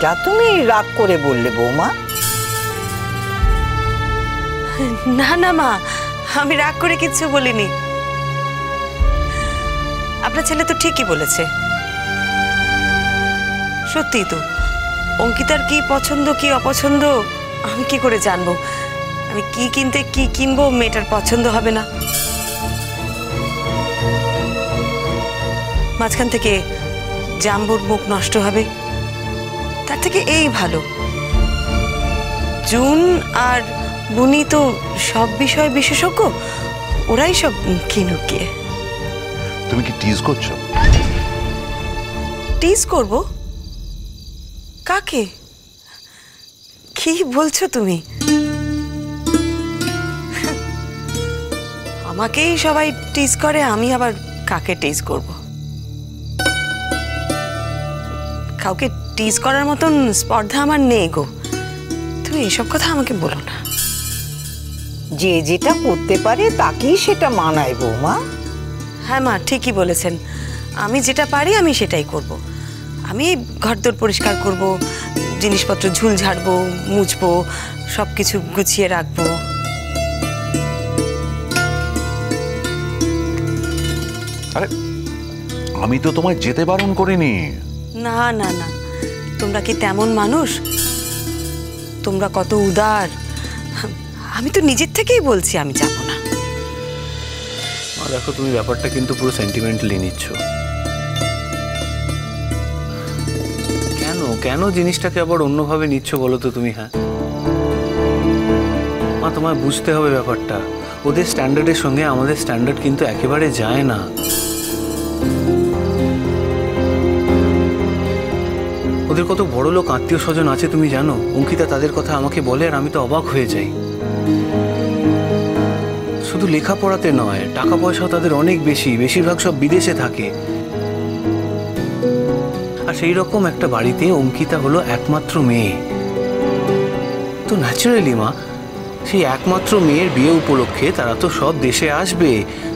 এটা তুমি রাগ করে বললে বৌমা? না না মা, আমি রাগ করে কিচ্ছু বলিনি। আপনার ছেলে তো ঠিকই বলেছে। সত্যি তো, অঙ্কিতার কি পছন্দ কি অপছন্দ আমি কি করে জানবো? আমি কি কিনতে কি কিনবো মেয়েটার পছন্দ হবে না। মাঝখান থেকে জাম্বুর মুখ নষ্ট হবে, তার থেকে এই ভালো। জুন আর বুনি তো সব বিষয়ে বিশেষজ্ঞ, ওরাই সব কিনুক গিয়ে। তুমি কি টিজ করছো? টিজ করব? কাকে? কি বলছো তুমি? আমাকেই সবাই টিজ করে, আমি আবার কাকে টিজ করব? কাউকে টিজ করার মতন স্পর্ধা আমার নেই গো। তুমি এসব কথা আমাকে বলো না। যে যেটা করতে পারে তাকেই সেটা মানায় বৌমা। হ্যাঁ মা, ঠিকই বলেছেন। আমি যেটা পারি আমি সেটাই করব। আমি ঘরদোর পরিষ্কার করব, জিনিসপত্র ঝুল ঝাড়বো, মুছবো, সবকিছু গুছিয়ে রাখবো। আরে আমি তো তোমায় যেতে বারণ করিনি। না না না, তোমরা কি তেমন মানুষ? তোমরা কত উদার। আমি তো নিজের থেকেই বলছি আমি যাব না। দেখো, তুমি ব্যাপারটা কিন্তু পুরো সেন্টিমেন্টালি নিচ্ছ। কেন কেন জিনিসটাকে আবার অন্যভাবে নিচ্ছ বলো তো তুমি? হ্যাঁ মা, তোমায় বুঝতে হবে ব্যাপারটা। ওদের স্ট্যান্ডার্ডের সঙ্গে আমাদের স্ট্যান্ডার্ড কিন্তু একেবারে যায় না। ওদের কত বড় লোক আত্মীয় স্বজন আছে তুমি জানো? অঙ্কিতা তাদের কথা আমাকে বলে আর আমি তো অবাক হয়ে যাই। শুধু লেখাপড়াতে নয়, টাকা পয়সাও তাদের অনেক বেশি, বেশিরভাগ সব বিদেশে থাকে। আর সেই রকম একটা বাড়িতে অঙ্কিতা হলো একমাত্র মেয়ে। তো ন্যাচারালি মা, সেই একমাত্র মেয়ের বিয়ে উপলক্ষে তারা তো সব দেশে আসবে,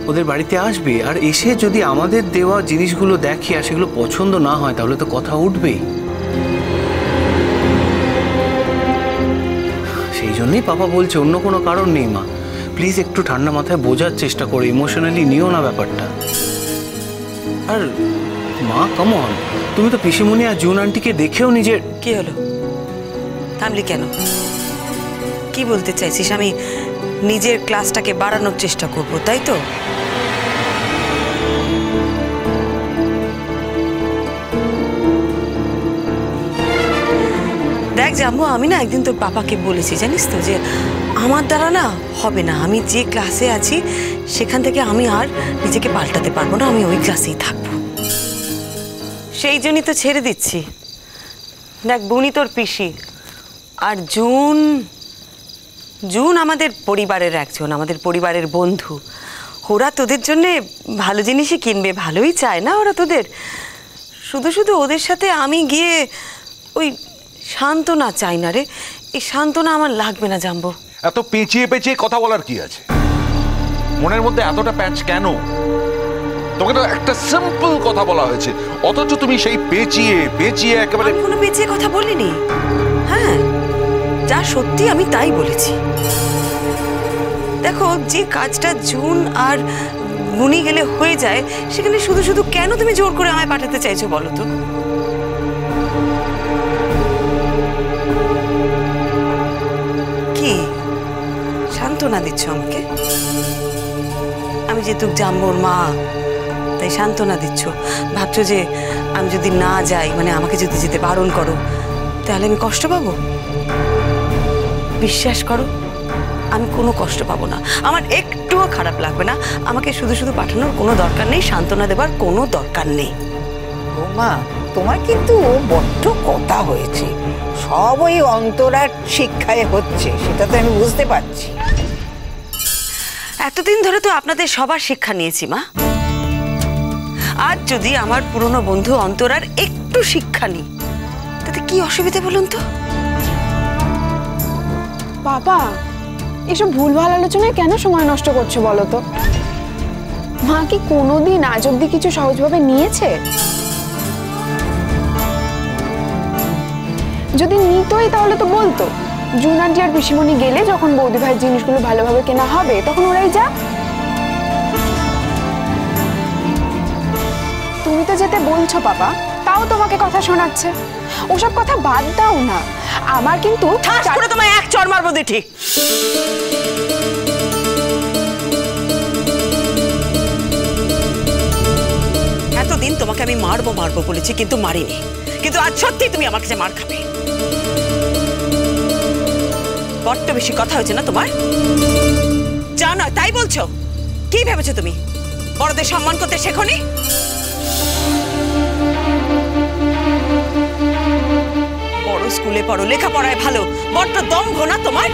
ওদের বাড়িতে আসবে। আর এসে যদি আমাদের দেওয়া জিনিসগুলো দেখে আর সেগুলো পছন্দ না হয় তাহলে তো কথা উঠবেই। সেই জন্যই পাপা বলছে, অন্য কোনো কারণ নেই মা। প্লিজ একটু ঠান্ডা মাথায় বোঝার চেষ্টা করো, ইমোশনালি নিও না ব্যাপারটা। আর মা কাম অন, তুমি তো পিসিমণি আর জুন আন্টিকে দেখেও নিজের... কি হলো? থামলি কেন? কি বলতে চাইছিস? আমি নিজের ক্লাসটাকে বাড়ানোর চেষ্টা করব, তাই তো? দেখ জাম্বু, আমি না একদিন তোর পাপাকে বলেছি জানিস তো, যে আমার দ্বারা না হবে না। আমি যে ক্লাসে আছি সেখান থেকে আমি আর নিজেকে পাল্টাতে পারবো না, আমি ওই ক্লাসেই থাকবো। সেই জন্যই তো ছেড়ে দিচ্ছি। দেখ, বুনি তোর পিসি, আর জুন জুন আমাদের পরিবারের একজন, আমাদের পরিবারের বন্ধু। ওরা তোদের জন্যে ভালো জিনিসই কিনবে, ভালোই চায় না ওরা তোদের। শুধু শুধু ওদের সাথে আমি গিয়ে ওই সান্ত্বনা চাই না রে। এই সান্ত্বনা আমার লাগবে না জাম্বো। এত পেঁচিয়ে পেঁচিয়ে কথা বলার কি আছে? মনের মধ্যে এতটা প্যাঁচ কেন? তোমাকে তো একটা সিম্পল কথা বলা হয়েছে, অথচ তুমি সেই পেঁচিয়ে পেঁচিয়ে একেবারে... আমি কোনো পেঁচিয়ে কথা বলিনি। হ্যাঁ, যা সত্যি আমি তাই বলেছি। দেখো, যে কাজটা জুন আর বুনি গেলে হয়ে যায়, সেখানে শুধু শুধু কেন তুমি জোর করে আমায় পাঠাতে চাইছো বলো তো? কি সান্ত্বনা দিচ্ছ আমাকে? আমি যেহেতু জাম্বুর মা তাই সান্ত্বনা দিচ্ছ? ভাবছো যে আমি যদি না যাই, মানে আমাকে যদি যেতে বারণ করো, তাহলে আমি কষ্ট পাবো? বিশ্বাস করো, আমি কোনো কষ্ট পাবো না, আমার একটুও খারাপ লাগবে না। আমাকে শুধু শুধু পাঠানোর কোনো দরকার নেই, সান্ত্বনা দেবার কোনো দরকার নেই। বৌমা, তোমার কিন্তু বড্ড কথা হয়েছে। সব ওই অন্তরার শিক্ষায় হচ্ছে, সেটা তো আমি বুঝতে পারছি। এতদিন ধরে তো আপনাদের সবার শিক্ষা নিয়েছি মা। আজ যদি আমার পুরনো বন্ধু অন্তরার একটু শিক্ষা নিই, তাতে কি অসুবিধা বলুন তো? বাবা, এসব ভুলভাল আলোচনায় কেন সময় নষ্ট করছো বলো তো? মা কি কোনোদিন আজ অব্দি কিছু সহজভাবে নিয়েছে? যদি নিতই তাহলে তো বলতো। জুন আন্টি আর পিসিমণি গেলে যখন বৌদি ভাইয়ের জিনিসগুলো ভালোভাবে কেনা হবে তখন ওরাই যা। তুমি তো যেতে বলছো পাপা, তাও তোমাকে কথা শোনাচ্ছে। ওসব কথা বাদ দাও না। আমার কিন্তু ঠাস করে তোমায় এক চড় মারবো দিঠি। এতদিন তোমাকে আমি মারবো মারবো বলেছি, কিন্তু মারিনি। কিন্তু আজ সত্যি তুমি আমার কাছে মার খাবে। বড্ড বেশি কথা হয়েছে না তোমার? যা নয় তাই বলছো। কি ভেবেছো তুমি বড়দের সম্মান করতে শেখোনি? বড় স্কুলে পড়ো, লেখাপড়ায় ভালো, বড্ড দম্ভ না তোমার?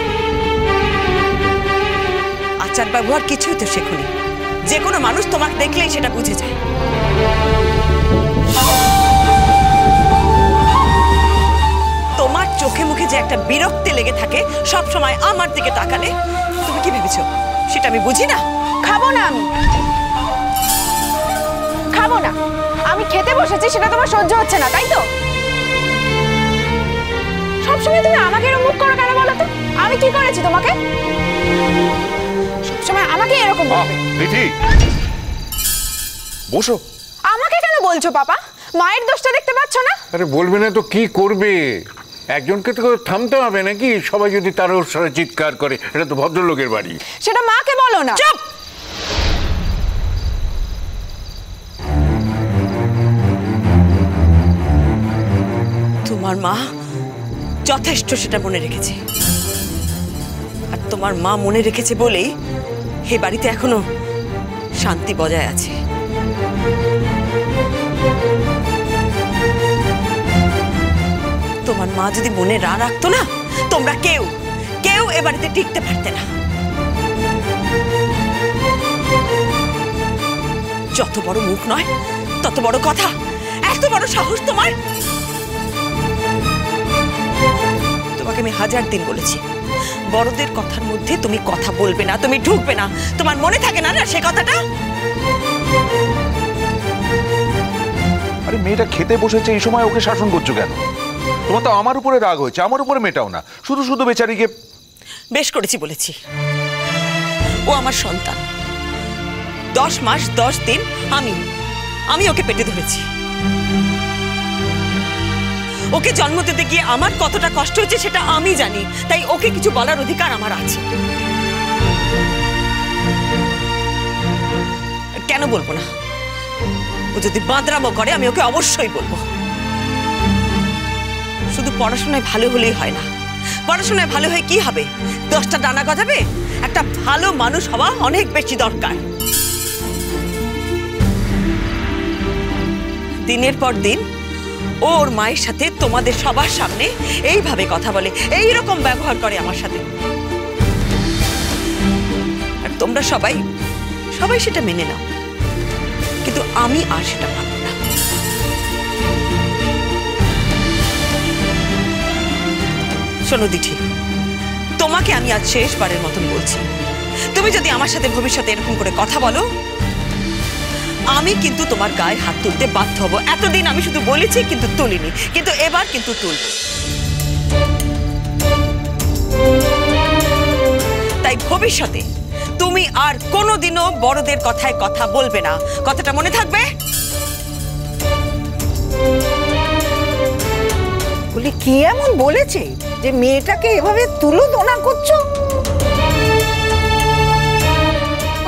আচার ব্যবহার কিছুই তো শেখোনি। যে কোনো মানুষ তোমাকে দেখলেই সেটা বুঝে যায়। তোমার চোখে মুখে যে একটা বিরক্তি লেগে থাকে সব সময় আমার দিকে তাকালে, তুমি কি ভেবেছো সেটা আমি বুঝি না? খাবো না, আমি খাবো না। আমি খেতে বসেছি, সেটা তোমার সহ্য হচ্ছে না তাই তো? সবসময় তুমি আমাকে এরকম মুখ করো কেন বলো তো? আমি কি করেছি তোমাকে? সবসময় আমাকে এরকম বলবে। দিঠি বসো। আমাকে কেন বলছো পাপা? মায়ের দোষটা দেখতে পাচ্ছ না? আরে বলবে না তো কি করবে? একজনকে তো থামতে হবে নাকি? সবাই যদি তার ওর সাথে চিৎকার করে, এটা তো ভদ্রলোকের বাড়ি। সেটা মাকে বলো না। চুপ! তোমার মা যথেষ্ট সেটা মনে রেখেছে, আর তোমার মা মনে রেখেছে বলেই এই বাড়িতে এখনো শান্তি বজায় আছে। তোমার মা যদি মনে রাখতো না, তোমরা কেউ কেউ এ বাড়িতে টিকতে পারতে না। যত বড় মুখ নয় তত বড় কথা, এত বড় সাহস তোমার। তোমাকে আমি 1000 দিন বলেছি বড়দের কথার মধ্যে তুমি কথা বলবে না, তুমি ঢুকবে না। তোমার মনে থাকে না না সে কথাটা? আরে মেয়েটা খেতে বসেছে, এই সময় ওকে শাসন করছো কেন? তোমার তো আমার উপরে রাগ হয়েছে, আমার উপরে মেটাও না। শুধু শুধু বেচারিকে। বেশ করেছি বলেছি। ও আমার সন্তান। 10 মাস 10 দিন আমি ওকে পেটে ধরেছি। ওকে জন্ম দিতে গিয়ে আমার কতটা কষ্ট হয়েছে সেটা আমি জানি, তাই ওকে কিছু বলার অধিকার আমার আছে। কেন বলবো না? ও যদি বাঁদরামো করে আমি ওকে অবশ্যই বলবো। শুধু পড়াশোনায় ভালো হলেই হয় না। পড়াশোনায় ভালো হয়ে কি হবে? 10টা ডানা গজাবে? একটা ভালো মানুষ হওয়া অনেক বেশি দরকার। দিনের পর দিন ওর মায়ের সাথে তোমাদের সবার সামনে এইভাবে কথা বলে, এই রকম ব্যবহার করে আমার সাথে, আর তোমরা সবাই সেটা মেনে নাও। কিন্তু আমি আর সেটা মানব না। শোনো দিঠি, তোমাকে আমি আজ শেষবারের মতন বলছি, তুমি যদি আমার সাথে ভবিষ্যতে এরকম করে কথা বলো, আমি কিন্তু তোমার গায়ে হাত তুলতে বাধ্য হব। এতদিন আমি শুধু বলেছি কিন্তু তুলিনি, কিন্তু এবার কিন্তু তুলব। তাই ভবিষ্যতে তুমি আর কোনোদিনও বড়দের কথায় কথা বলবে না। কথাটা মনে থাকবে? বলি কি এমন বলেছে যে মেয়েটাকে এভাবে তুলোধনা করছো?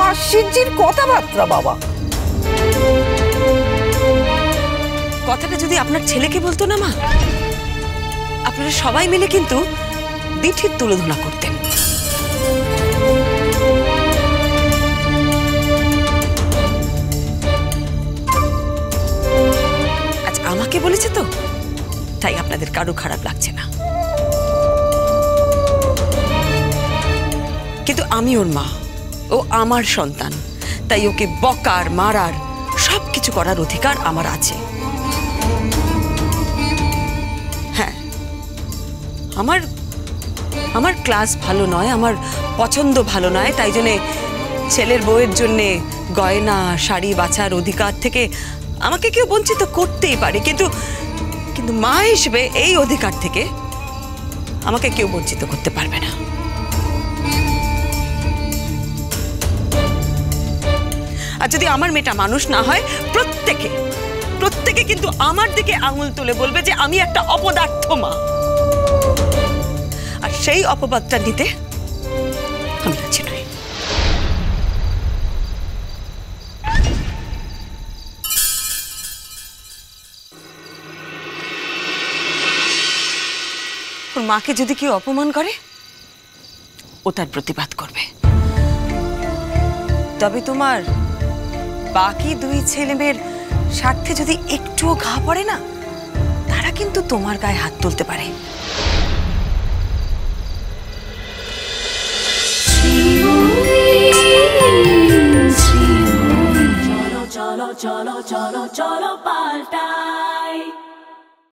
আশ্চর্যের কথাবার্তা বাবা। কথাটা যদি আপনার ছেলেকে বলতো না মা, আপনারা সবাই মিলে কিন্তু দিঠির তুলোধনা করতেন। আজ আমাকে বলেছে তো, তাই আপনাদের কারো খারাপ লাগছে না। কিন্তু আমি ওর মা, ও আমার সন্তান, তাই ওকে বকার মারার সবকিছু করার অধিকার আমার আছে। হ্যাঁ, আমার ক্লাস ভালো নয়, আমার পছন্দ ভালো নয়, তাই জন্যে ছেলের বউয়ের জন্যে গয়না শাড়ি বাছার অধিকার থেকে আমাকে কেউ বঞ্চিত করতেই পারে, কিন্তু মা হিসেবে এই অধিকার থেকে আমাকে কেউ বঞ্চিত করতে পারবে না। আর যদি আমার মেয়েটা মানুষ না হয়, প্রত্যেকে কিন্তু আমার দিকে আঙুল তুলে বলবে যে আমি একটা অপদার্থ মা। আর সেই অপবাদটা নিতে আমি রাজি নই। ওর মাকে যদি কেউ অপমান করে, ও তার প্রতিবাদ করবে। তবে তোমার বাকি দুই ছেলে মেয়ের স্বার্থে যদি একটুও ঘা পড়ে না, তারা কিন্তু তোমার গায়ে হাত তুলতে পারে। চলো চলো চলো চলো চলো পাল্টা।